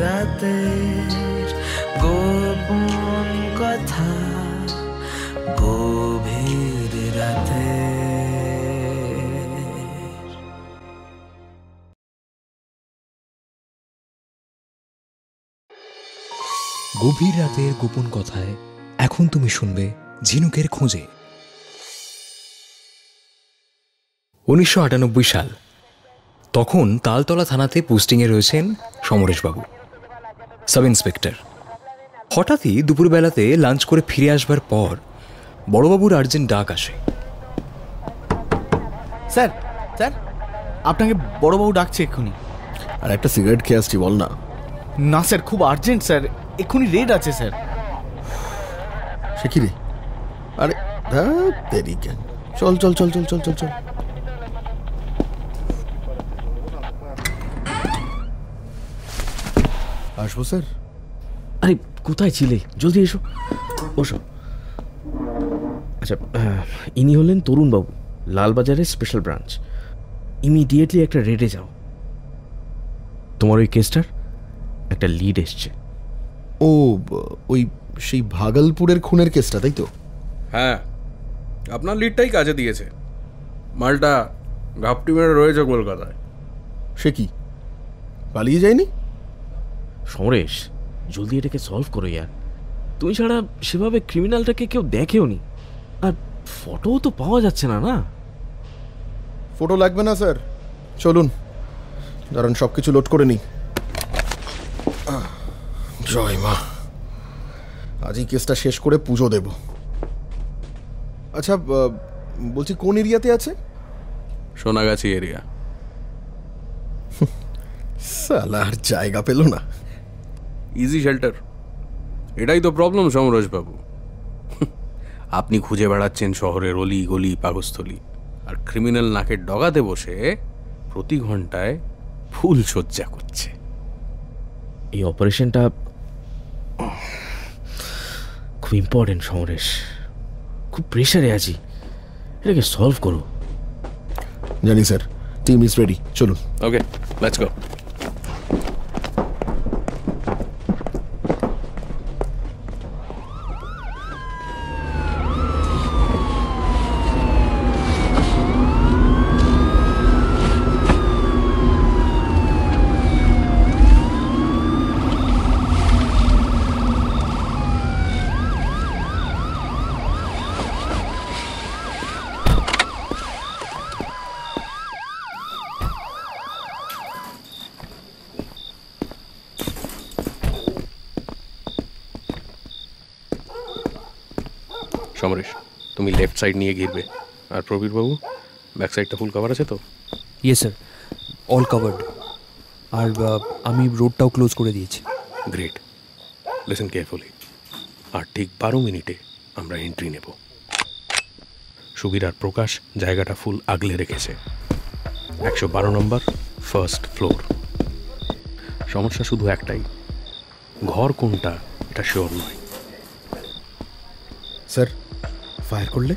রাতের গোপন কথা, গভীর রাতে। গভীর রাতের গোপন কথায় এখন তুমি শুনবে ঝিনুকের খোঁজে। 1998 সাল। তখন তালতলা থানাতে পোস্টিংয়ে রয়েছেন সমরেশবাবু, সাব ইন্সপেক্টর। হঠাৎই দুপুরবেলাতে লাঞ্চ করে ফিরে আসবার পর বড়বাবুর আর্জেন্ট ডাক আসে। স্যার স্যার, আপনাকে বড়বাবু ডাকছে এক্ষুনি। আর একটা সিগারেট খেয়ে আসছি, বল না। না স্যার, খুব আর্জেন্ট স্যার, এক্ষুনি রেড আছে স্যার। সে কি রে? আরে দেরি কেন? চল চল চল চল চল চল চল। আসবো স্যার? আরে কোথায় ছিলে? জলদি এসো, বসো। আচ্ছা, ইনি হলেন তরুণবাবু, লালবাজারের স্পেশাল ব্রাঞ্চ। ইমিডিয়েটলি একটা রেডে যাও। তোমার ওই কেসটার একটা লিড এসছে। ও, ওই সেই ভাগলপুরের খুনের কেসটা, তাই তো? হ্যাঁ, আপনার লিডটাই কাজে দিয়েছে। মালটা ঘাপটি মেরে রয়েছে কলকাতায়। সে কি পালিয়ে যায়নি? সমরেশ, জলদি এটাকে সলভ করো ইয়ার। তুমি ছাড়া সেভাবে ক্রিমিনালটাকে কেউ দেখেও নি, আর ফটোও তো পাওয়া যাচ্ছে না। না, ফটো লাগবে না স্যার, চলুন দাঁড়ান, সব কিছু লোড করে নিই। জয় মা, আজ এই কেসটা শেষ করে পুজো দেব। আচ্ছা, বলছি কোন এরিয়াতে আছে? সোনাগাছি এরিয়া। সালা আর জায়গা পেল না। Easy shelter. এটাই তো প্রবলেম সমরেশবাবু। আপনি খুঁজে বেড়াচ্ছেন শহরের অলি গলি পাকস্থলী, আর ক্রিমিনাল নাকের ডগাতে বসে প্রতি ঘন্টায় ফুল সজ্জা করছে। এই অপারেশনটা খুব ইম্পর্টেন্ট সমরেশ, খুব প্রেশারে আছি, এটাকে সলভ করো। জানি স্যার, টিম ইজ রেডি, চলুন। ওকে, লেটস গো। সমরেশ, তুমি লেফট সাইড নিয়ে ঘিরবে, আর প্রবীরবাবু ব্যাক সাইডটা ফুল কভার আছে তো? Yes sir, all covered. আর আমি রোডটাও ক্লোজ করে দিয়েছি। Great, listen carefully. আর ঠিক 12 মিনিটে আমরা এন্ট্রি নেব। সুবীর আর প্রকাশ জায়গাটা ফুল আগলে রেখেছে। 112 নম্বর, ফার্স্ট ফ্লোর। সমস্যা শুধু একটাই, ঘর কোনটা এটা শিওর নয়। স্যার, ফায়ার করলে?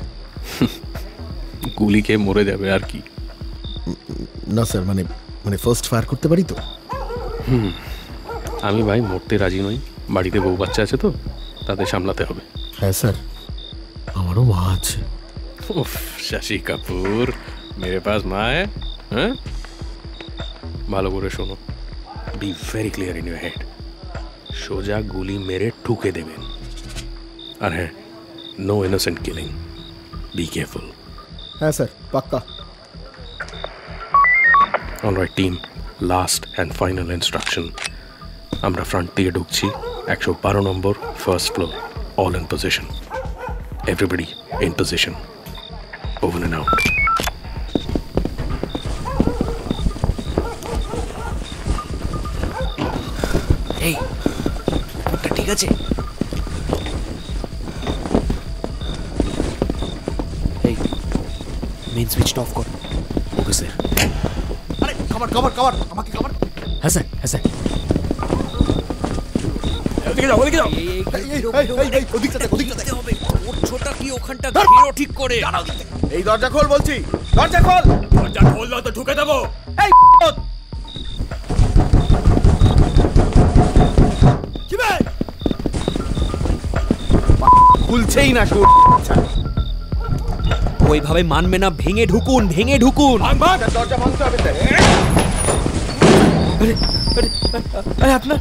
গুলি খেয়ে মরে যাবে আর কি। না স্যার, মানে ফার্স্ট ফায়ার করতে পারি তো? আমি ভাই মরতে রাজি নই। বাড়িতে বউ বাচ্চা আছে তো, তাদের সামলাতে হবে। হ্যাঁ স্যার, আমারও মা আছে। উফ, শশী কাপুর মেরে পাস মা হ্যাঁ। ভালো করে শোনো, be very clear in your head. সোজা গুলি মেরে ঠুকে দেবেন। আর হ্যাঁ, no innocent killing, be careful. হ্যাঁ স্যার, পাক্কা। Alright team, last and final instruction. আমরা ফ্রন্ট দিয়ে ঢুকছি, 112 নম্বর, first floor. All in position, everybody in position. Over and out. এই ওটা ঠিক আছে? এই মেইন সুইচটা অফ কর। Okay sir. আরে কভার কভার কভার, আমাকে কভার। হ্যাঁ স্যার, হ্যাঁ স্যার। ওদিকে যাও, ওদিকে যাও। ছোটা কি ওখানটা ঘিরো ঠিক করে। এই দরজা খোল বলছি, দরজা খোল। দরজা খোল না তো ঢুকে দেবো। এই আসেই না সুর। ওইভাবে মানবে না, ভেঙে ঢুকুন, ভেঙে ঢুকুন। দরজা ভাঙতে হবে স্যার। আরে আপনার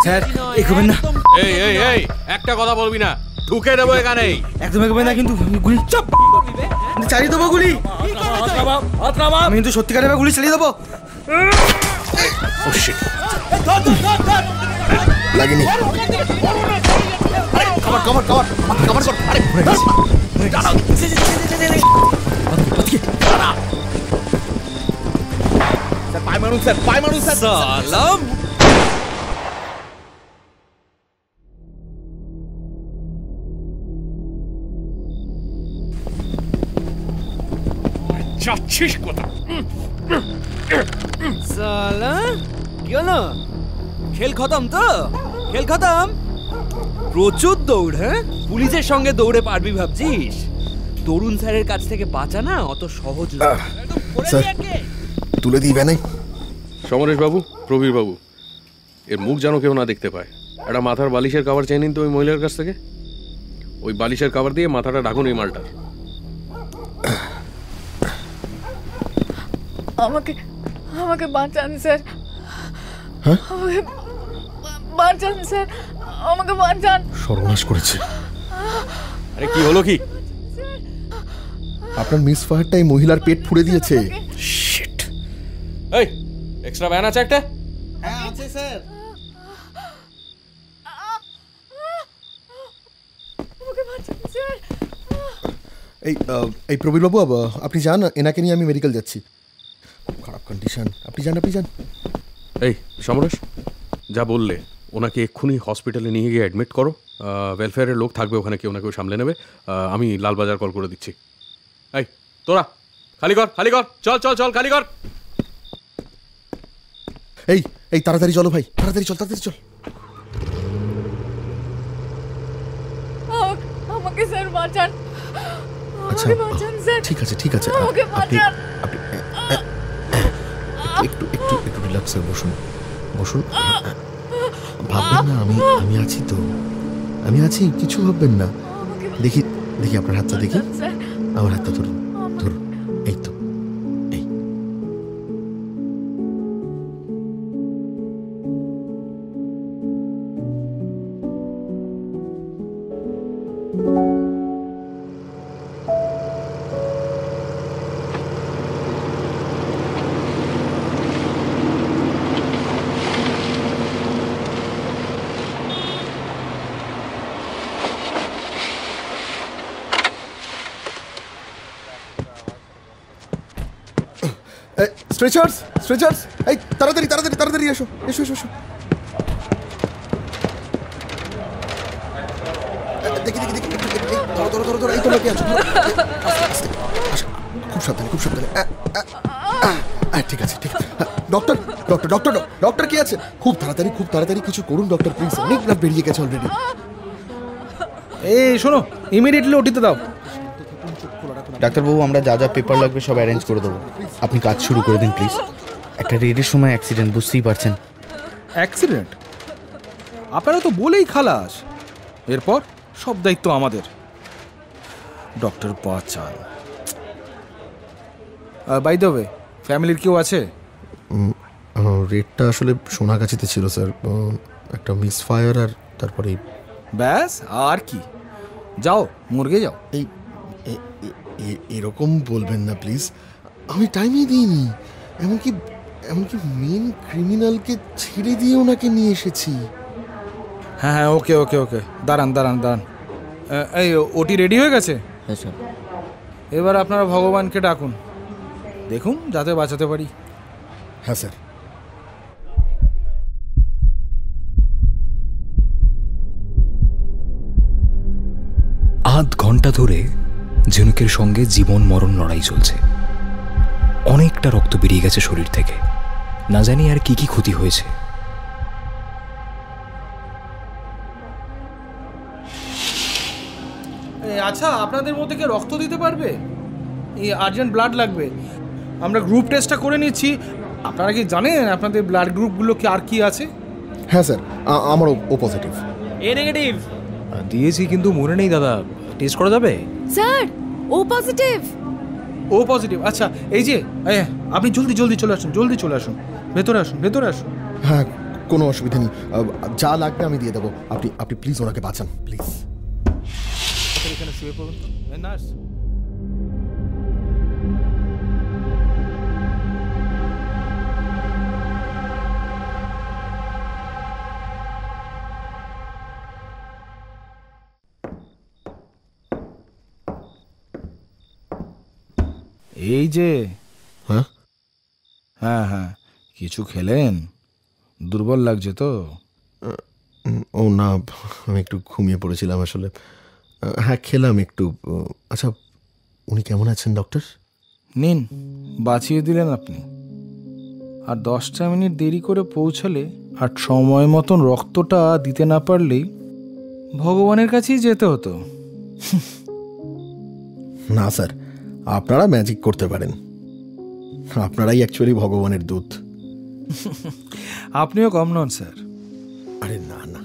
স্যার এগোবেন না, এই একটা কথা বলবি না, ঢুকে দেবো এখানেই। একদম এগোবেন না কিন্তু গুলি চাপ চালিয়ে দেবো, গুলি আমি কিন্তু সত্যিকারের গুলি চালিয়ে দেবো। লাগেনি। কভার কভার কভার কভার কর। স্যার পায়ে মারুন স্যার, পায়ে মারুন স্যার। সালাম। যাচ্ছিস কোথায়? সালা কি হলো? খেল খতম তো? খেল খতম? প্রচুর দৌড়, হ্যাঁ? পুলিশের সঙ্গে দৌড়ে পারবি ভাবছিস? তরুণ স্যারের কাছ থেকে বাঁচা না অত সহজ না। স্যার তুলে দিই ভ্যানে। সমরেশ বাবু, প্রবীর বাবু, এর মুখ যেন কেউ না দেখতে পায়। একটা মাথার বালিশের কভার চেয়ে নিন তো ওই মহিলার কাছ থেকে। ওই বালিশের কভার দিয়ে মাথাটা ঢাকুন এই মালটার। আমাকে আমাকে বাঁচান স্যার, হ্যাঁ? আমাকে বাঁচান স্যার, আমাকে বাঁচান। সর্বনাশ করেছে। আরে কি হলো কি? আপনার মিস ফায়ারটা এই মহিলার পেট ফুঁড়ে দিয়েছে। শিট। এই এক্সট্রা ভ্যান আছে একটা? হ্যাঁ আছে স্যার। আমাকে বাঁচান স্যার। এই প্রবীরবাবু, আপনি যান, এনাকে নিয়ে আমি মেডিকেল যাচ্ছি। খুব খারাপ কন্ডিশন, আপনি যান আপনি যান। এই সমরেশ, যা বললে ওনাকে এক্ষুনি হসপিটালে নিয়ে গিয়ে অ্যাডমিট করো। ওয়েলফেয়ারের লোক থাকবে ওখানে, কেউ না কেউ সামলে নেবে। আমি লালবাজার কল করে দিচ্ছি। এই তোরা খালি কর, খালি কর, চল চল চল, খালি কর। এই এই তাড়াতাড়ি চলো ভাই, তাড়াতাড়ি চল, তাড়াতাড়ি চল। আমাকে স্যার বাঁচান, আচ্ছা আমাকে বাঁচান স্যার। ঠিক আছে ঠিক আছে, আমাকে আপনি বাঁচান। আপনি একটু একটু একটু রিল্যাক্স হয়ে বসুন, বসুন। ভাববেন না, আমি আমি আছি তো, আমি আছি, কিছু ভাববেন না। দেখি দেখি আপনার হাতটা দেখি, স্যার আমার হাতটা ধরুন, ধরুন, এই তো, এই। স্ট্রেচার্স স্ট্রেচার্স, এই তাড়াতাড়ি তাড়াতাড়ি তাড়াতাড়ি এসো এসো এসো এসো। দেখি দেখি দেখি, ধরো ধরো ধরো ধরো, এই তো লোকে আছো, খুব সাবধানে খুব সাবধানে। ঠিক আছে ঠিক আছে। ডক্টর ডক্টর ডক্টর ডক্টর কি আছে? খুব তাড়াতাড়ি কিছু করুন ডক্টর, প্লিজ। অনেক ব্লাড বেরিয়ে গেছে অলরেডি। এই শোনো, ইমিডিয়েটলি ওটিতে দাও। ডাক্তারবাবু, আমরা যা যা পেপার লাগবে সব অ্যারেঞ্জ করে দেবো, আপনি কাজ শুরু করে দিন প্লিজ। একটা রেডের সময় অ্যাক্সিডেন্ট, বুঝতেই পারছেন। অ্যাক্সিডেন্ট? আপনারা তো বলেই খালাস, এরপর সব দায়িত্ব আমাদের। ডক্টর বাঁচান। বাই দ্য ওয়ে, ফ্যামিলির কেউ আছে? রেটটা আসলে সোনাগাছিতে ছিল স্যার, একটা মিস ফায়ার আর তারপরে। ব্যাস, আর কি? যাও মর্গে যাও। এই এরকম বলবেন না প্লিজ, আমি টাইমই দিইনি। এমনকি এমনকি মেন ক্রিমিনালকে ছেড়ে দিয়ে ওনাকে নিয়ে এসেছি। হ্যাঁ হ্যাঁ, ওকে ওকে ওকে, দাঁড়ান দাঁড়ান দাঁড়ান। এই ওটি রেডি হয়ে গেছে? হ্যাঁ স্যার। এবার আপনারা ভগবানকে ডাকুন, দেখুন যাতে বাঁচাতে পারি। হ্যাঁ স্যার। আধ ঘন্টা ধরে ঝিনুকের সঙ্গে জীবন মরণ লড়াই চলছে। অনেকটা রক্ত বেরিয়ে গেছে শরীর থেকে, না জানি আর কি কি ক্ষতি হয়েছে। আচ্ছা, আপনাদের মধ্যে কে রক্ত দিতে পারবে? এই আর্জেন্ট ব্লাড লাগবে। আমরা গ্রুপ টেস্টটা করে নিচ্ছি, আপনারা কি জানেন আপনাদের ব্লাড গ্রুপগুলো কি আর কি আছে? হ্যাঁ স্যার, আমারও ও পজিটিভ। এ নেগেটিভ দিয়েছি কিন্তু মনে নেই দাদা, টেস্ট করা যাবে? স্যার ও পজিটিভ। ও পজিটিভ? আচ্ছা এই যে আপনি জলদি জলদি চলে আসুন, জলদি চলে আসুন, ভেতরে আসুন, ভেতরে আসুন। হ্যাঁ, কোনো অসুবিধা নেই, যা লাগবে আমি দিয়ে দেবো। আপনি প্লিজ ওনাকে বাঁচান প্লিজ। এখানে শুয়ে পড়ুন নার্স। এই যে হ্যাঁ হ্যাঁ হ্যাঁ, কিছু খেলেন? দুর্বল লাগছে তো? ও না, আমি একটু ঘুমিয়ে পড়েছিলাম আসলে। হ্যাঁ খেলাম একটু। আচ্ছা, উনি কেমন আছেন ডক্টর? নিন, বাঁচিয়ে দিলেন আপনি। আর 10টা মিনিট দেরি করে পৌঁছালে আর সময় মতন রক্তটা দিতে না পারলেই ভগবানের কাছেই যেতে হতো। না স্যার, আপনারা ম্যাজিক করতে পারেন, আপনারাই অ্যাকচুয়ালি ভগবানের দূত। আপনিও কম নন স্যার। আরে না না,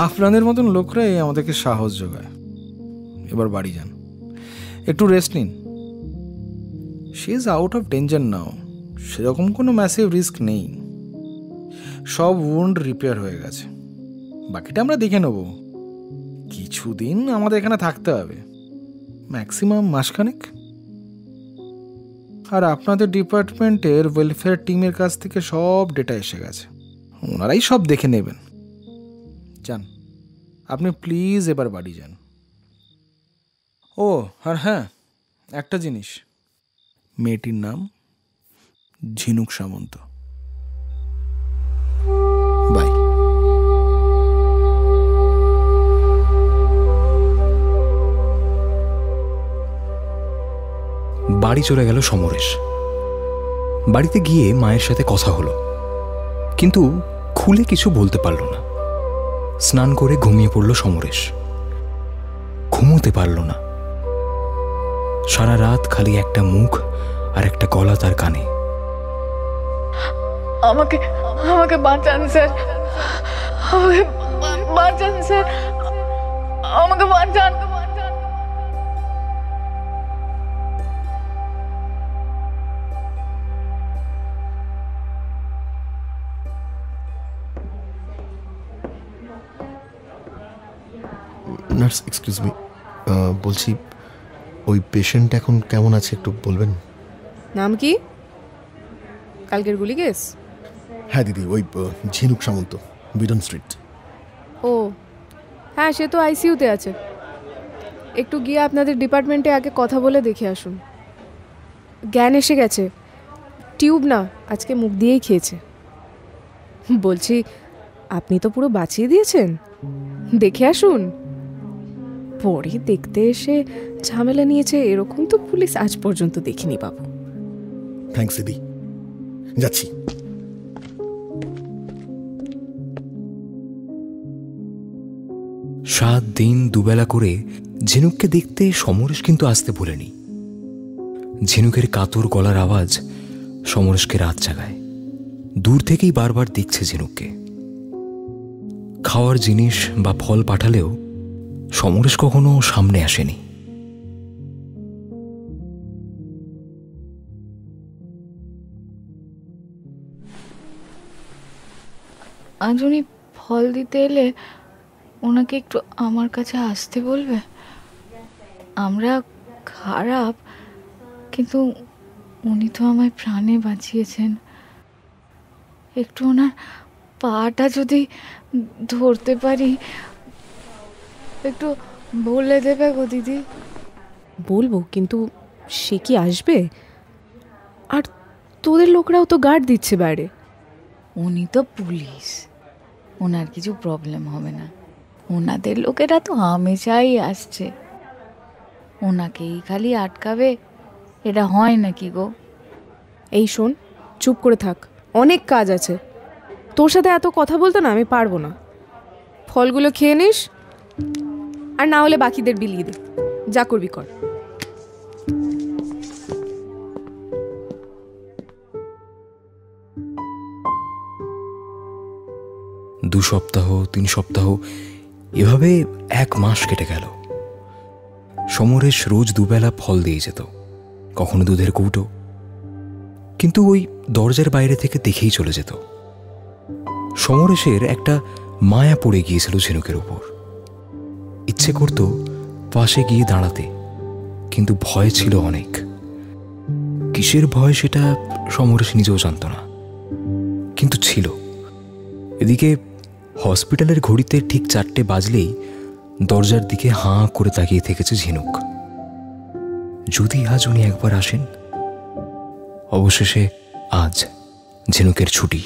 আপনাদের মতন লোকরাই আমাদেরকে সাহস যোগায়। এবার বাড়ি যান, একটু রেস্ট নিন। She is out of danger now, সেরকম কোনো ম্যাসিভ রিস্ক নেই। সব উন্ড রিপেয়ার হয়ে গেছে, বাকিটা আমরা দেখে নেব। কিছুদিন আমাদের এখানে থাকতে হবে, ম্যাক্সিমাম মাসখানেক। আর আপনাদের ডিপার্টমেন্টের ওয়েলফেয়ার টিমের কাছ থেকে সব ডেটা এসে গেছে, ওনারাই সব দেখে নেবেন। যান আপনি প্লিজ, এবার বাড়ি যান। ও আর হ্যাঁ, একটা জিনিস, মেয়েটির নাম ঝিনুক সামন্ত। বাই। বাড়ি চলে গেল সমরেশ। বাড়িতে গিয়ে মায়ের সাথে কথা হলো, কিন্তু খুলে কিছু বলতে পারল না। স্নান করে ঘুমিয়ে পড়ল সমরেশ। ঘুমোতে পারল না। সারা রাত খালি একটা মুখ আর একটা গলা তার কানে। আমাকে আমাকে বাঁচান স্যার, আমাকে বাঁচান স্যার, আমাকে বাঁচান। নার্স, এক্সকিউজ মি, বলছি ওই পেশেন্ট এখন কেমন আছে একটু বলবেন? নাম কি? কালকের গুলি কেস? হ্যাঁ দিদি, ওই ঝিনুক সামন্ত, বিডন স্ট্রিট। ও হ্যাঁ, সে তো আইসিইউতে আছে। একটু গিয়ে আপনাদের ডিপার্টমেন্টে আগে কথা বলে দেখে আসুন। জ্ঞান এসে গেছে, টিউব না, আজকে মুখ দিয়েই খেয়েছে। বলছি, আপনি তো পুরো বাঁচিয়ে দিয়েছেন, দেখে আসুন। পরে দেখতে এসে ঝামেলা নিয়েছে এরকম তো পুলিশ আজ পর্যন্ত দেখিনি বাবু। থ্যাঙ্কস দিদি, যাচ্ছি। সাত দিন দুবেলা করে ঝিনুককে দেখতে সমরেশ কিন্তু আসতে বলেনি। ঝিনুকের কাতর গলার আওয়াজ সমরেশকে রাত জাগায়। দূর থেকেই বারবার দেখছে ঝিনুককে। খাওয়ার জিনিস বা ফল পাঠালেও সমরেশ কখনো সামনে আসেনি। আজ উনি ফল দিতে এলে ওনাকে একটু আমার কাছে আসতে বলবে। আমরা খারাপ, কিন্তু উনি তো আমায় প্রাণে বাঁচিয়েছেন। একটু ওনার পাটা যদি ধরতে পারি, একটু বলে দেবে গো দিদি? বলবো, কিন্তু সে কি আসবে? আর তোদের লোকরাও তো গার্ড দিচ্ছে বাইরে। উনি তো পুলিশ, ওনার কিছু প্রবলেম হবে না। ওনাদের লোকেরা তো হামেশাই আসছে, ওনাকেই খালি আটকাবে এটা হয় নাকি গো? এই শোন, চুপ করে থাক, অনেক কাজ আছে। তোর সাথে এত কথা বলতে না আমি পারবো না। ফলগুলো খেয়ে নিস, আর না হলে বাকিদের বিলিয়ে দে, যা করবি কর। 2 সপ্তাহ 3 সপ্তাহ এভাবে 1 মাস কেটে গেল। সমরেশ রোজ দুবেলা ফল দিয়ে যেত, কখনো দুধের কৌটো, কিন্তু ওই দরজার বাইরে থেকে দেখেই চলে যেত। সমরেশের একটা মায়া পড়ে গিয়েছিল ঝিনুকের উপর। ইচ্ছে করত পাশে গিয়ে দাঁড়াতে, কিন্তু ভয় ছিল অনেক। কিসের ভয় সেটা সমরেশ নিজেও জানত না, কিন্তু ছিল। এদিকে হসপিটালের ঘড়িতে ঠিক 4টে বাজলেই দরজার দিকে হাঁ করে তাকিয়ে থেকেছে ঝিনুক। যদি আজ উনি একবার আসেন। অবশেষে আজ ঝিনুকের ছুটি।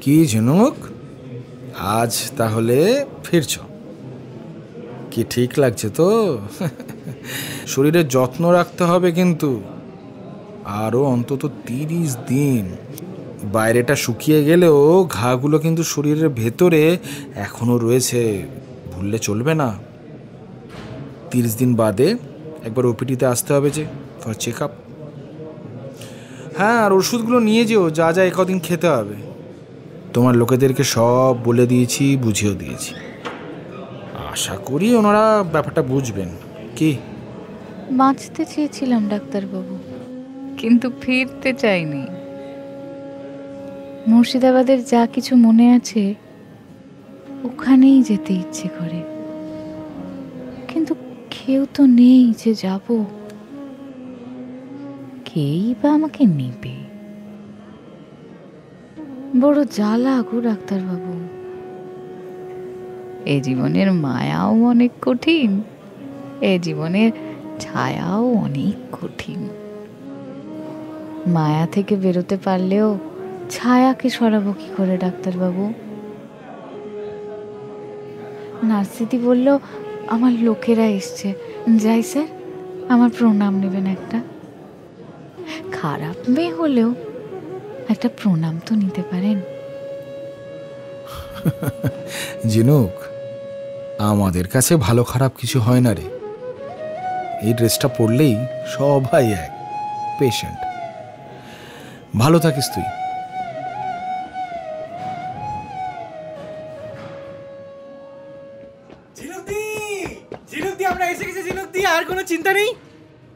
কি ঝিনুক, আজ তাহলে ফিরছ? কি ঠিক লাগছে তো? শরীরের যত্ন রাখতে হবে কিন্তু। আরও অন্তত 30 দিন। বাইরেটা শুকিয়ে গেলেও ঘাগুলো কিন্তু শরীরের ভেতরে এখনো রয়েছে, ভুললে চলবে না। 30 দিন বাদে একবার ওপিডিতে আসতে হবে যে, ফর চেক আপ। হ্যাঁ, আর ওষুধগুলো নিয়ে যেও, যা যা একদিন খেতে হবে। তোমার লোকেদেরকে সব বলে দিয়েছি, বুঝিয়েও দিয়েছি। আশা করি ওনারা ব্যাপারটা বুঝবেন। কি বাঁচতে চেয়েছিলাম ডাক্তারবাবু, কিন্তু ফিরতে চাইনি। মুর্শিদাবাদের যা কিছু মনে আছে ওখানেই যেতে ইচ্ছে করে, কিন্তু কেউ তো নেই যে যাব। কেই বা আমাকে নেবে? বড় জ্বালা গো ডাক্তারবাবু। এ জীবনের মায়াও অনেক কঠিন, এ জীবনের ছায়াও অনেক কঠিন। মায়া থেকে বেরোতে পারলেও ছায়াকে সরাবো কি করে ডাক্তারবাবু? নার্সিদি বলল আমার লোকেরা এসছে। যাই স্যার, আমার প্রণাম নেবেন একটা। খারাপ মেয়ে হলেও একটা প্রণাম তো নিতে পারেন। ঝিনুক, আমাদের কাছে ভালো খারাপ কিছু হয় না রে। এই ড্রেসটা পরলেই সবাই এক পেশেন্ট। ভালো থাকিস তুই। আমরা এসে গেছি ঝিনুকদি, আর কোনো চিন্তা নেই।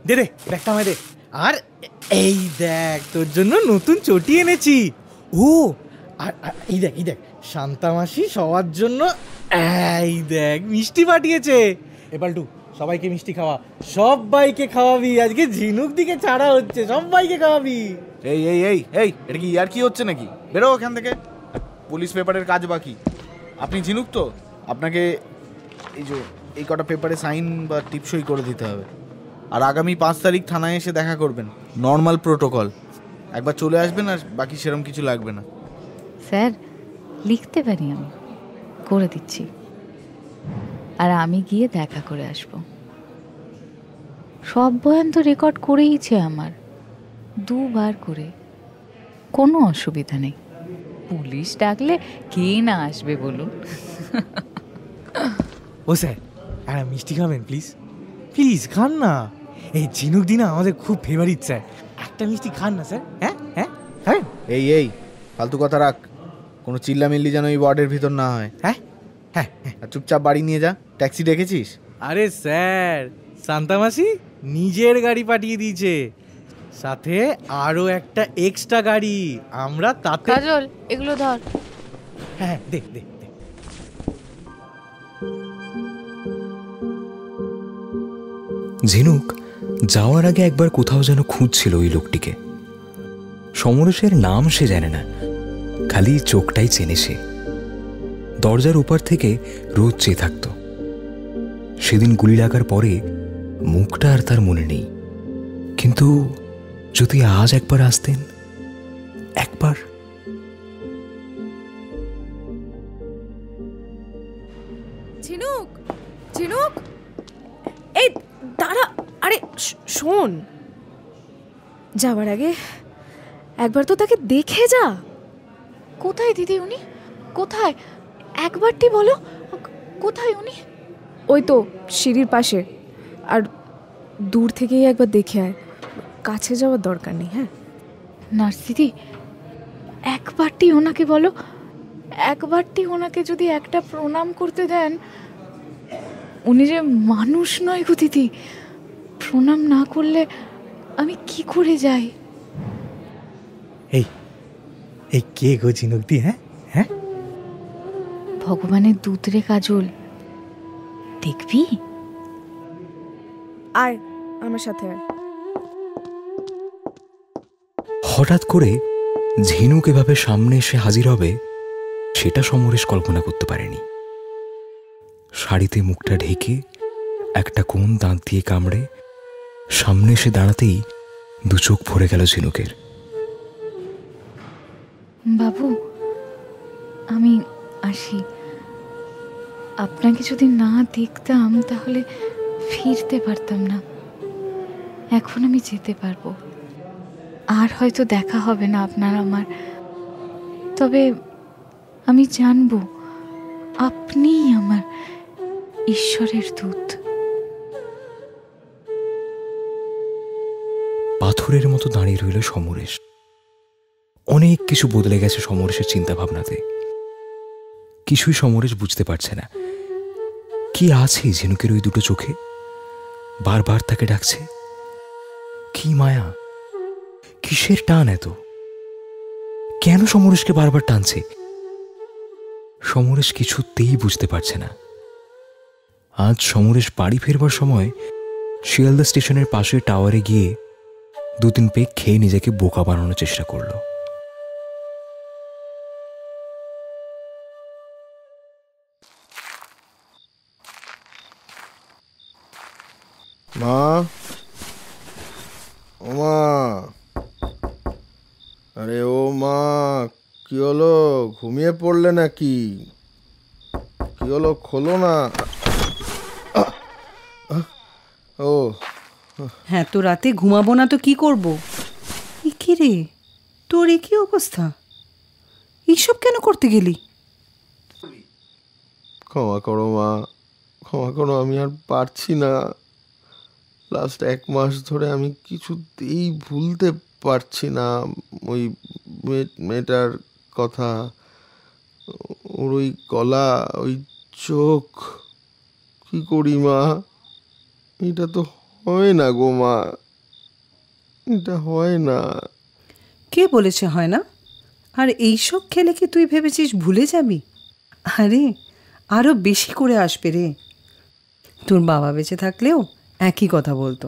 দে দে ব্যাগটা আমায় দে। আর এই দেখ, তোর জন্য নতুন চটি এনেছি। ও আর এই দেখ, এই দেখ, শান্তা মাসি সবার জন্য এই দেখ মিষ্টি পাঠিয়েছে। এবাল্টু, সবাইকে মিষ্টি খাওয়া, সবাইকে খাওয়াবি। আজকে ঝিনুক দিকে ছাড়া হচ্ছে, সবাইকে খাওয়াবি। এই এই এই এই এটা কি আর কি হচ্ছে নাকি? বেরো ওখান থেকে, পুলিশ পেপারের কাজ বাকি। আপনি ঝিনুক তো, আপনাকে এই যে এই কটা পেপারে সাইন বা টিপসই করে দিতে হবে। আর আগামী 5 তারিখ থানায় এসে দেখা করবেন, নর্মাল প্রোটোকল। একবার চলে আসবেন, আর বাকি সেরকম কিছু লাগবে না। স্যার, লিখতে পারি আমি, করে দিচ্ছি। আর আমি গিয়ে দেখা করে আসব। সব বয়ান তো রেকর্ড করেইছে আমার, 2 বার করে। কোনো অসুবিধা নেই। পুলিশ ডাকলে কে না আসবে বলুন? ও স্যার, একটা মিষ্টি খাবেন প্লিজ? প্লিজ খান না। এই ঝিনুক দিনা আমাদের খুব ফেভারিট স্যার, একটা মিষ্টি খান না স্যার। হ্যাঁ হ্যাঁ হ্যাঁ। এই এই ফালতু কথা রাখ, কোনো চিল্লামিল্লি যেন এই ওয়ার্ডের ভিতর না হয়। হ্যাঁ হ্যাঁ। আর চুপচাপ বাড়ি নিয়ে যা। ট্যাক্সি ডেকেছিস? আরে স্যার, শান্তা মাসি নিজের গাড়ি পাঠিয়ে দিয়েছে, সাথে আরো একটা এক্সট্রা গাড়ি। আমরা তাতে কাজল, এগুলো ধর। হ্যাঁ দেখ দেখ। ঝিনুক যাওয়ার আগে একবার কোথাও যেন খুঁজছিল ওই লোকটিকে। সমরেশের নাম সে জানে না, খালি চোখটাই চেনে সে। দরজার ওপার থেকে রোজ চেয়ে থাকত। সেদিন গুলি লাগার পরে মুখটা আর তার মনে নেই, কিন্তু যদি আজ একবার আসতেন, একবার। ঝিনুক, ঝিনুক, এই দাঁড়া। আরে শোন, যাওয়ার আগে একবার তো তাকে দেখে যা। কোথায় দিদি উনি? কোথায়? একবারটি বলো, কোথায় উনি? ওই তো সিঁড়ির পাশে। আর দূর থেকেই একবার দেখে আয়, কাছে যাওয়ার দরকার নেই। হ্যাঁ নার্স দিদি, একবারটি ওনাকে বলো, একবারটি ওনাকে যদি একটা প্রণাম করতে দেন। উনি যে মানুষ নয় গো দিদি, প্রণাম না করলে আমি কি করে যাই? এই এই কে গো ঝিনুকদি? হ্যাঁ হ্যাঁ, ভগবানের দূত রে কাজল, দেখবি? আয় আমার সাথে আয়। হঠাৎ করে ঝিনুক এভাবে সামনে এসে হাজির হবে সেটা সমরেশ কল্পনা করতে পারেনি। শাড়িতে মুখটা ঢেকে একটা কোণ দাঁত দিয়ে কামড়ে সামনে এসে দাঁড়াতেই দু চোখ ভরে গেল ঝিনুকের। বাবু আমি আসি। আপনাকে যদি না দেখতাম তাহলে ফিরতে পারতাম না। এখন আমি যেতে পারবো, আর হয়তো দেখা হবে না আপনার আমার, তবে আমি জানবো আপনিই আমার ঈশ্বরের দূত। পাথরের মতো দাঁড়িয়ে রইল সমরেশ। অনেক কিছু বদলে গেছে সমরেশের চিন্তা ভাবনাতে। কিছুই সমরেশ বুঝতে পারছে না। কি আছে ঝিনুকের ওই দুটো চোখে? বারবার তাকে ডাকছে। কি মায়া, কিসের টান এত? কেন সমরেশকে বারবার টানছে? সমরেশ কিছুতেই বুঝতে পারছে না। আজ সমরেশ বাড়ি ফেরবার সময় শিয়ালদা স্টেশনের পাশে টাওয়ারে গিয়ে 2-3 পেগ খেয়ে নিজেকে বোকা বানানোর চেষ্টা করল। মা, ও মা, আরে ও মা, কি হলো? ঘুমিয়ে পড়লে নাকি? কি হলো, খোলো না। ও হ্যাঁ, তো রাতে ঘুমাবো না তো কি করব? কি রে তোর এ কি অবস্থা? এইসব কেন করতে গেলি? ক্ষমা করো মা, ক্ষমা করো, আমি আর পারছি না। লাস্ট 1 মাস ধরে আমি কিছুতেই ভুলতে পারছি না ওই মেয়েটার কথা, ওর ওই গলা, ওই চোখ। কি করি মা? এটা তো হয় না গো মা, এটা হয় না। কে বলেছে হয় না? আর এইসব খেলে কি তুই ভেবেছিস ভুলে যাবি? আরে আরো বেশি করে আসবে রে। তোর বাবা বেঁচে থাকলেও একই কথা বলতো।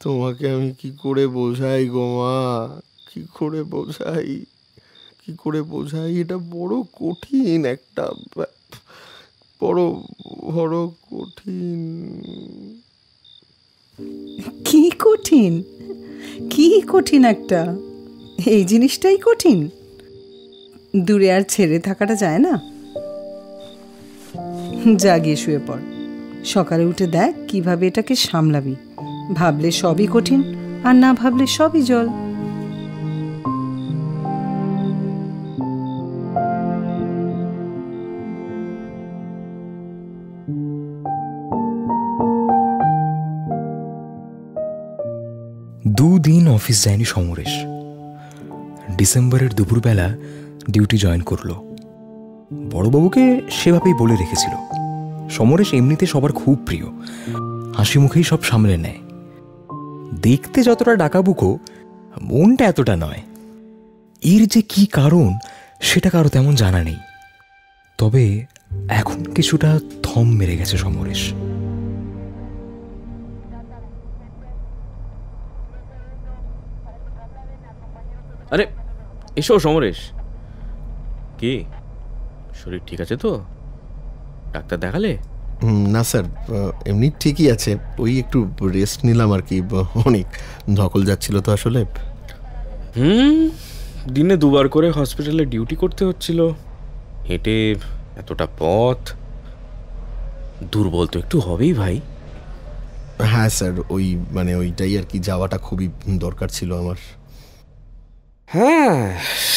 তোমাকে আমি কি করে বোঝাই গো মা, কি করে বোঝাই, কি করে বোঝাই? এটা বড় কঠিন, একটা বড় বড় কঠিন। কি কঠিন? কি কঠিন একটা? এই জিনিসটাই কঠিন। দূরে আর ছেড়ে থাকাটা যায় না। জাগিয়ে শুয়ে পড়, সকালে উঠে দেখ কিভাবে এটাকে সামলাবি। ভাবলে সবই কঠিন, আর না ভাবলে সবই জল। দুদিন অফিস যায়নি সমরেশ। ডিসেম্বরের দুপুরবেলা ডিউটি জয়েন করলো। বড়বাবুকে সেভাবেই বলে রেখেছিল। সমরেশ এমনিতে সবার খুব প্রিয়, হাসি মুখেই সব সামলে নেয়। দেখতে যতটা ডাকাবুকো, মনটা এতটা নয়। এর যে কি কারণ সেটা কারো তেমন জানা নেই। তবে এখন কিছুটা থম মেরে গেছে সমরেশ। আরে এসো সমরেশ। কি শরীর ঠিক আছে তো? ডাক্তার দেখালে? না স্যার, এমনি ঠিকই আছে। ওই একটু রেস্ট নিলাম আর কি, অনেক ধকল যাচ্ছিল তো আসলে। দিনে 2 বার করে হসপিটালে ডিউটি করতে হচ্ছিল, হেঁটে এতটা পথ, দুর্বল তো একটু হবেই ভাই। হ্যাঁ স্যার, ওই মানে ওইটাই আর কি, যাওয়াটা খুবই দরকার ছিল আমার। হ্যাঁ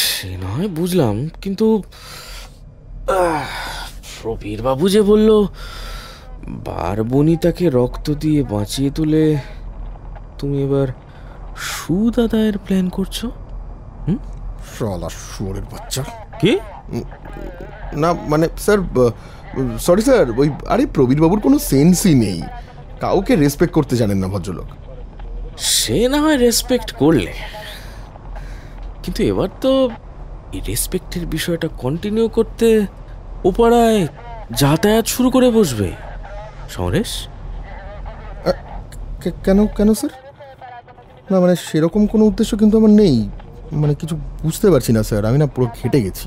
সে নয় বুঝলাম, কিন্তু প্রবীর বাবু যে বলল বারবনি তাকে রক্ত দিয়ে বাঁচিয়ে তুলে তুমি এবার সুদ আদায়ের প্ল্যান করছো? শালা শুয়োরের বাচ্চা। কি? না মানে স্যার, সরি স্যার, ওই আরে প্রবীরবাবুর কোনো সেন্সই নেই, কাউকে রেসপেক্ট করতে জানেন না ভদ্রলোক। সে না হয় রেসপেক্ট করলে, কিন্তু এবার তো এই রেসপেক্টের বিষয়টা কন্টিনিউ করতে ওপাড়ায় যাতায়াত শুরু করে বসবে সমরেশ। কেন কেন স্যার? না মানে সেরকম কোনো উদ্দেশ্য কিন্তু আমার নেই, মানে কিছু বুঝতে পারছি না স্যার, আমি না পুরো ঘেটে গেছি।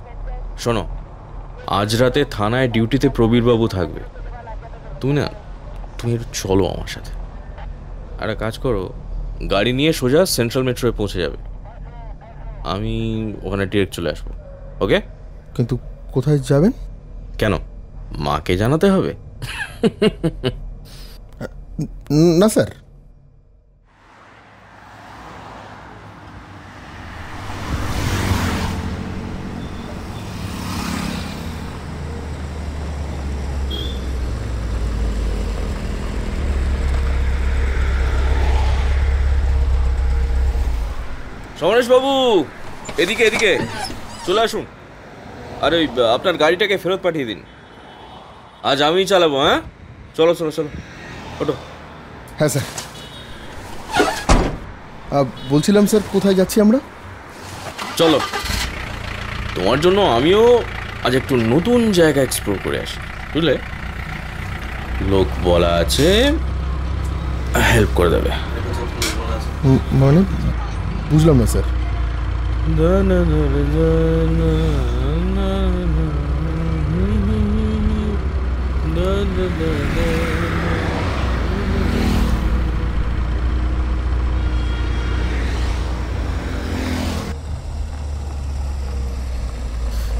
শোনো, আজ রাতে থানায় ডিউটিতে প্রবীরবাবু থাকবে, তুমি একটু চলো আমার সাথে। একটা কাজ করো, গাড়ি নিয়ে সোজা সেন্ট্রাল মেট্রোয় পৌঁছে যাবে, আমি ওখানে ডিরেক্ট চলে আসবো। ওকে? কিন্তু কোথায় যাবেন? কেন, মাকে জানাতে হবে? না স্যার। সমরেশ বাবু, এদিকে এদিকে চলে আসুন। আর ওই আপনার গাড়িটাকে ফেরত পাঠিয়ে দিন, আজ আমিই চালাবো। হ্যাঁ, চলো চলো চলো, ওটো। হ্যাঁ স্যার। বলছিলাম স্যার, কোথায় যাচ্ছি আমরা? চলো, তোমার জন্য আমিও আজ একটু নতুন জায়গা এক্সপ্লোর করে আসি, বুঝলে? লোক বলা আছে হেল্প করে দেবে। মানে বুঝলাম না স্যার।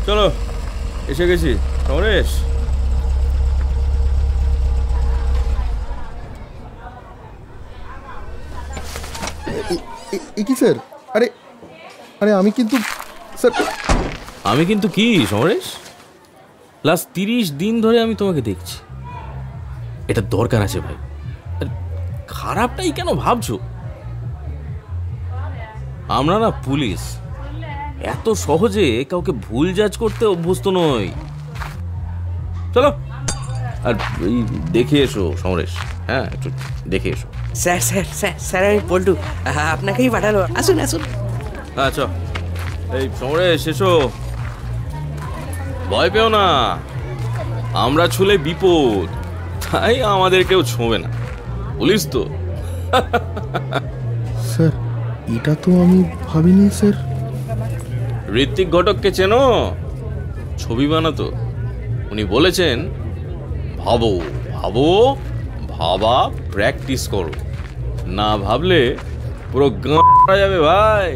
চলো, এসে গেছি সমরেশ। কি স্যার? আরে আরে আমি কিন্তু স্যার। আমি কিন্তু কি সমরেশ? লাস্ট 30 দিন ধরে আমি তোমাকে দেখছি, এটা দরকার আছে ভাই। খারাপটাই কেন ভাবছো? আমরা না পুলিশ, এত সহজে কাউকে ভুল জাজ করতে অভ্যস্ত নই। চলো, আর এই দেখে এসো সমরেশ। হ্যাঁ, একটু দেখে এসো। স্যার স্যার স্যার স্যার আমি পল্টু, আপনাকেই পাঠালো, আসুন আসুন। আচ্ছা, এই সমরেশ এসো, ভয় পেও না, আমরা ছুলে বিপদ, তাই আমাদের কেউ ছোঁবে না, পুলিশ তো। স্যার, এটা তো আমি ভাবিনি স্যার। ঋত্বিক ঘটককে চেনো? ছবি বানাতো, উনি বলেছেন ভাবো ভাবো, ভাবা প্র্যাকটিস করো, না ভাবলে পুরো গাঁড়া যাবে ভাই।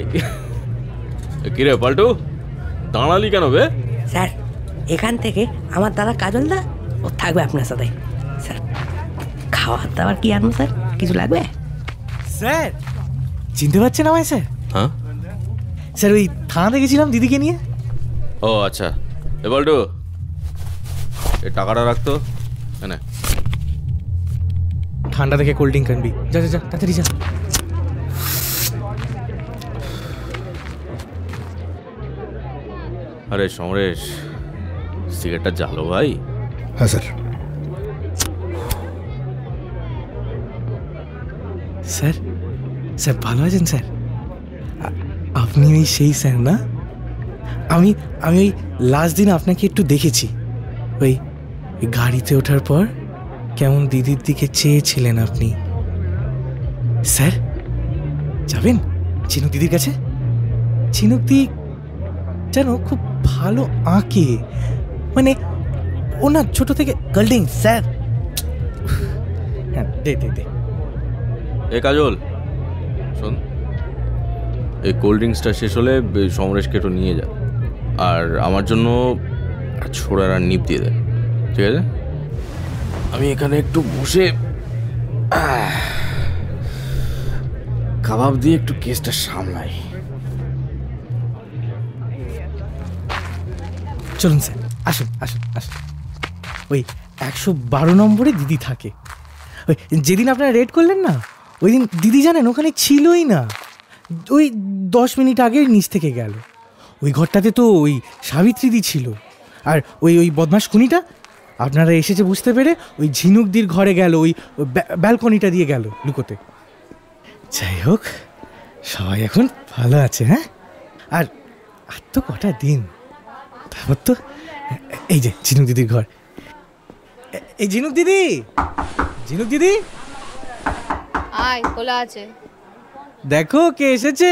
কিরে পাল্টু, দাঁড়ালি কেন বে? স্যার, এখান থেকে আমার দাদা কাজলদা ও থাকবে আপনার সাথে। স্যার, খাওয়ার দাওয়ার কি আনবো স্যার? কিছু লাগবে? স্যার, চিনতে পারছেন আমায় স্যার? হ্যাঁ স্যার, ওই থানাতে গেছিলাম দিদিকে নিয়ে। ও আচ্ছা, এ পাল্টু, এই টাকাটা রাখতো। হ্যাঁ, ঠান্ডা থেকে কোল্ড ড্রিঙ্ক আনবি, যা যা যা তাড়াতাড়ি যা। আরে সমরেশ, সিগারেটটা জ্বালো ভাই। হ্যাঁ স্যার। স্যার, স্যার ভালো আছেন স্যার? আপনি ওই সেই স্যার না? আমি ওই লাস্ট দিন আপনাকে একটু দেখেছি, ওই গাড়িতে ওঠার পর কেমন দিদির দিকে চেয়েছিলেন আপনি। স্যার, যাবেন চিনুক দিদির কাছে? চিনুক দি জানো খুব ভালো আঁকে, মানে ও না ছোট থেকে গার্লিং স্যার। হ্যাঁ, দে দে দে। এ কাজল শোন, এই কোল্ড ড্রিঙ্কসটা শেষ হলে সমরেশকে একটু নিয়ে যা, আর আমার জন্য ছোড়ার আর নিপ দিয়ে দে, ঠিক আছে? আমি এখানে একটু বসে কাবাব দিয়ে একটু কেসটা সামলাই। চলুন স্যার, আসুন আসুন আসুন। ওই 112 নম্বরে দিদি থাকে। ওই যেদিন আপনারা রেড করলেন না, ওই দিন দিদি জানেন ওখানে ছিলই না। ওই 10 মিনিট আগে নিচ থেকে গেল। ওই ঘরটাতে তো ওই সাবিত্রীদি ছিল, আর ওই বদমাস খুনিটা আপনারা এসেছে বুঝতে পেরে ওই ঝিনুকদির ঘরে গেল, ওই ব্যালকনিটা দিয়ে গেল লুকোতে। যাই হোক, সবাই এখন ভালো আছে। হ্যাঁ, আর তো কটা দিন তারপর তো এই যে ঝিনুক দিদির ঘর। এই ঝিনুক দিদি, ঝিনুক দিদি আয়, খোলা আছে। দেখো কে এসেছে।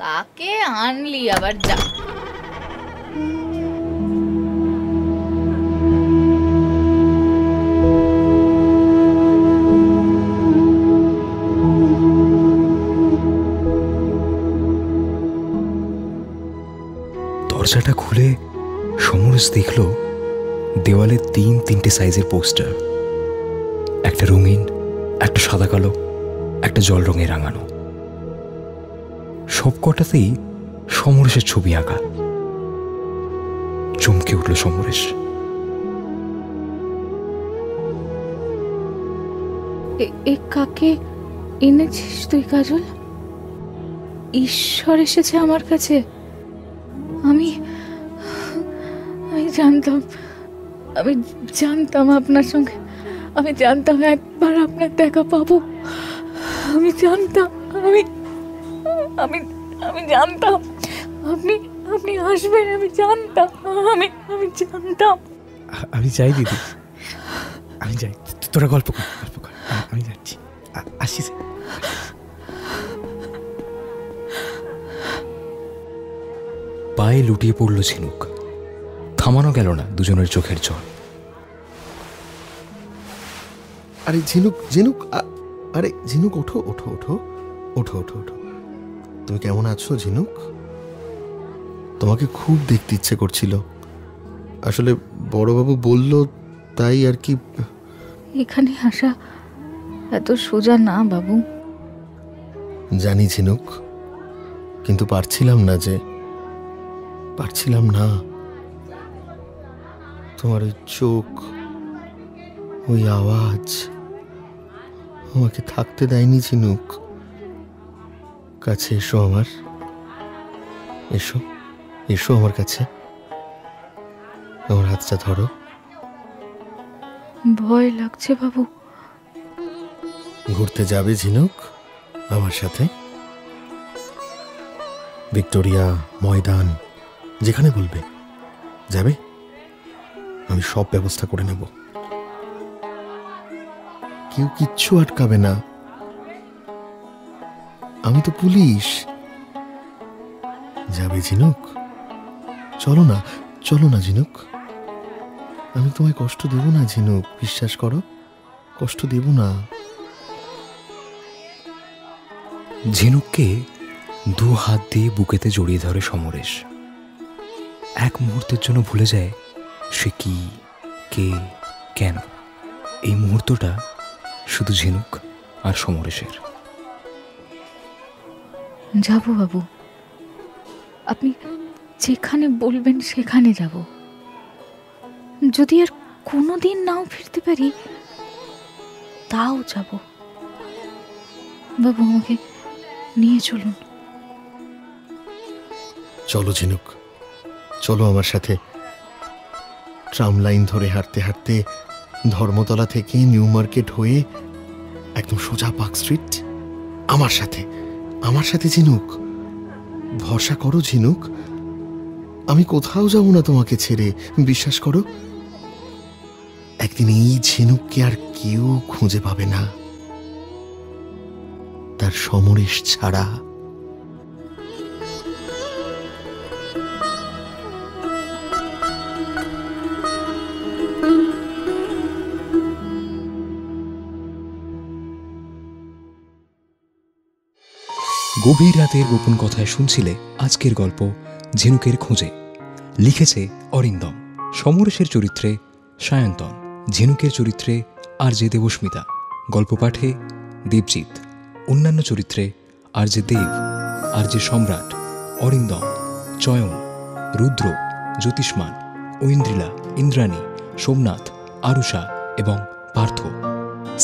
কাকে আনলি আবার? যা। দরজাটা খুলে সমরেশ দেখল দেওয়ালে 3-3টে সাইজের পোস্টার, একটা রঙিন, একটা সাদা কালো, একটা জল রঙে রাঙানো। সব কটাতেই সমরেশের ছবি আঁকা। চমকে উঠল সমরেশ। এ কাকে এনেছিস তুই কাজল? ঈশ্বর এসেছে আমার কাছে। আমি জানতাম আপনার সঙ্গে, আমি জানতাম একবার আপনার দেখা পাবো। আমি জানতাম, আমি জানতাম আপনি আসবেন। আমি জানতাম, আমি জানতাম। আমি যাই দিদি, আমি যাই। তোরা গল্প কর। আমি যাচ্ছি, আসিস। পায়ে লুটিয়ে পড়ল ঝিনুক। থামানো গেল না দুজনের চোখের জল। আরে ঝিনুক, আরে ঝিনুক, ওঠো ওঠো ওঠো ওঠো ওঠো ওঠো। তুমি কেমন আছো ঝিনুক? তোমাকে খুব দেখতে ইচ্ছে করছিল, আসলে বড়বাবু বলল তাই আর কি। এখানে আসা এত সোজা না বাবু। জানি ঝিনুক, কিন্তু পারছিলাম না। তোমার ওই চোখ, ওই আওয়াজ আমাকে থাকতে দেয়নি ঝিনুক। কাছে এসো আমার, এসো আমার কাছে, আমার হাতটা ধরো। ভয় লাগছে বাবু। ঘুরতে যাবে ঝিনুক আমার সাথে? ভিক্টোরিয়া, ময়দান, যেখানে বলবে যাবে, আমি সব ব্যবস্থা করে নেব। কেউ কিচ্ছু আটকাবে না, আমি তো পুলিশ। যাবে ঝিনুক? চলো না ঝিনুক, আমি তোমায় কষ্ট দেব না ঝিনুক, বিশ্বাস করো, কষ্ট দেব না। ঝিনুককে 2 হাত দিয়ে বুকেতে জড়িয়ে ধরে সমরেশ। এক মুহূর্তের জন্য ভুলে যায় সে কি, কে, কেন। এই মুহূর্তটা শুধু ঝিনুক আর সমরেশের। যাব বাবু, আপনি যেখানে বলবেন সেখানে যাব। যদি আর কোনোদিন নাও ফিরতে পারি তাও যাব। বাবু, আমাকে নিয়ে চলুন। চলো ঝিনুক, চলো আমার সাথে। ট্রাম লাইন ধরে হাঁটতে হাঁটতে ধর্মতলা থেকে নিউ মার্কেট হয়ে একদম সোজা পার্ক স্ট্রিট। আমার সাথে ঝিনুক, ভরসা করো ঝিনুক, আমি কোথাও যাব না তোমাকে ছেড়ে, বিশ্বাস করো। একদিন এই ঝিনুককে আর কেউ খুঁজে পাবে না, তার সমরেশ ছাড়া। গভীর রাতের গোপন কথায় শুনছিলে আজকের গল্প ঝিনুকের খোঁজে। লিখেছে অরিন্দম, সমরেশের চরিত্রে সায়ন্তন, ঝিনুকের চরিত্রে আরজে দেবস্মিতা, গল্প পাঠে দেবজিৎ, অন্যান্য চরিত্রে আরজে দেব, আরজে সম্রাট, অরিন্দম, চয়ন, রুদ্র, জ্যোতিষ্মান, ঐন্দ্রিলা, ইন্দ্রাণী, সোমনাথ, আরুষা এবং Partha.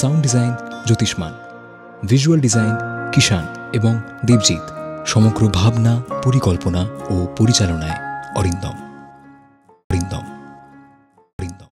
Sound design Jyotishman, visual design Kishan. এবং দেবজিৎ। সমগ্র ভাবনা, পরিকল্পনা ও পরিচালনায় অরিন্দম।